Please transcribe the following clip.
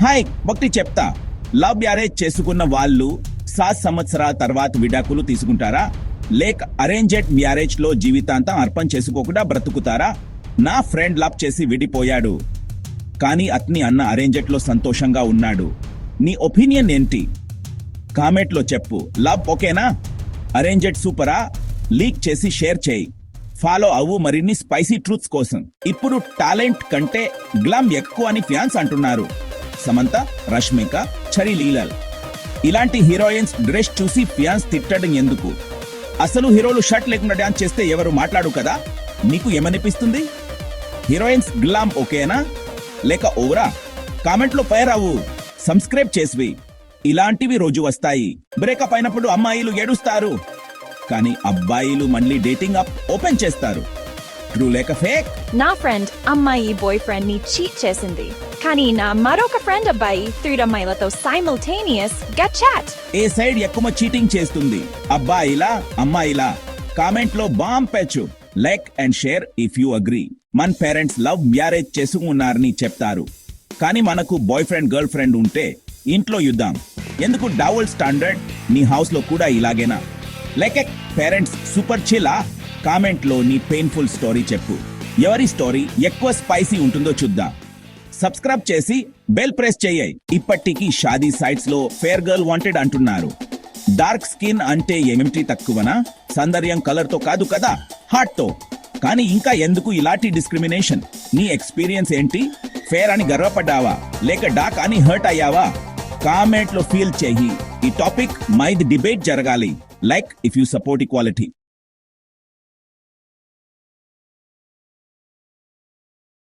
Hi ఒకటి చెప్తా, love marriage చేసుకున్న వాళ్ళు 7 సంవత్సరాల తర్వాత విడాకులు తీసుకుంటారా, లేక అరేంజెడ్ మ్యారేజ్ లో జీవితాంతం అర్పణ చేసుకోకుండా బ్రతుకుతారా? నా ఫ్రెండ్ లవ్ చేసి విడిపోయాడు, కానీ అతని అన్న అరేంజెడ్ లో సంతోషంగా ఉన్నాడు. నీ ఒపీనియన్ ఏంటి? కామెంట్ లో చెప్పు. లవ్ ఓకేనా? అరేంజెడ్ సూపరా? లీక్ చేసి షేర్ చేయి. ఫాలో అవ్వు మరిన్ని స్పైసీ ట్రూత్స్ కోసం. ఇప్పుడు టాలెంట్ కంటే గ్లామ్ ఎక్కువ అని ఫ్యాన్స్ అంటున్నారు. సమంత, రష్మిక, చరి లీలల్ ఇలాంటి హీరోయిన్స్ డ్రెస్ చూసి ఫ్యాన్స్ తిట్టడం ఎందుకు? అసలు హీరోలు షర్ట్ లేకుండా డాన్స్ చేస్తే ఎవరు మాట్లాడు కదా. నీకు ఏమనిపిస్తుంది? హీరోయిన్స్ గ్లామ్ ఓకేనా లేక ఓవరా? కామెంట్ లో ఫైర్ అవ్వు. సబ్స్క్రైబ్ చేసివి. ఇలాంటివి రోజు వస్తాయి. బ్రేకప్ అయినప్పుడు అమ్మాయిలు ఏడుస్తారు, కానీ అబ్బాయిలు మళ్ళీ డేటింగ్ అప్ ఓపెన్ చేస్తారు. ట్రూ లేక ఫేక్? నా ఫ్రెండ్ అమ్మాయి బాయ్ ఫ్రెండ్ ని చీట్ చేసింది, కానీ నా మరొక ఫ్రెండ్ అబ్బాయి 3 అమ్మాయిలతో సైమల్టేనియస్ గా చాట్. ఏ సైడ్ ఎక్కువ చీటింగ్ చేస్తుంది, అబ్బాయిలా అమ్మాయిలా? కామెంట్ లో బాంబ్ పెచ్చు. Like and share if you agree. మన పేరెంట్స్ లవ్ మ్యారేజ్ చేసుకున్నారని చెప్తారు, కానీ మనకు బాయ్ ఫ్రెండ్ గర్ల్ ఫ్రెండ్ ఉంటే ఇంట్లో యుద్ధం ఎందుకు? డబుల్ స్టాండర్డ్ నీ హౌస్ లో కూడా ఇలాగేనా? లేక పేరెంట్స్ సూపర్ చిలా? కామెంట్ లో నీ పెయిన్ఫుల్ స్టోరీ చెప్పు. ఎవరి స్టోరీ ఎక్కువ స్పైసీ ఉంటుందో చూద్దాం. సబ్స్క్రైబ్ చేసి బెల్ ప్రెస్ చేయాయి. ఇప్పటికీ షాదీ సైట్స్ లో ఫేర్ గర్ల్ వాంటెడ్ అంటున్నారు. డార్క్ స్కిన్ అంటే ఏమిటి తక్కువనా? సౌందర్యం కలర్ తో కాదు కదా, హార్ట్ తో. కానీ ఇంకా ఎందుకు ఇలాంటి డిస్క్రిమినేషన్? నీ ఎక్స్పీరియన్స్ ఏంటి? ఫేర్ అని గర్వపడ్డావా లేక డార్క్ అని హర్ట్ అయ్యావా? కామెంట్ లో ఫీల్ చేయి. ఈ టాపిక్ మైది డిబేట్ జరగాలి. Like if you support equality.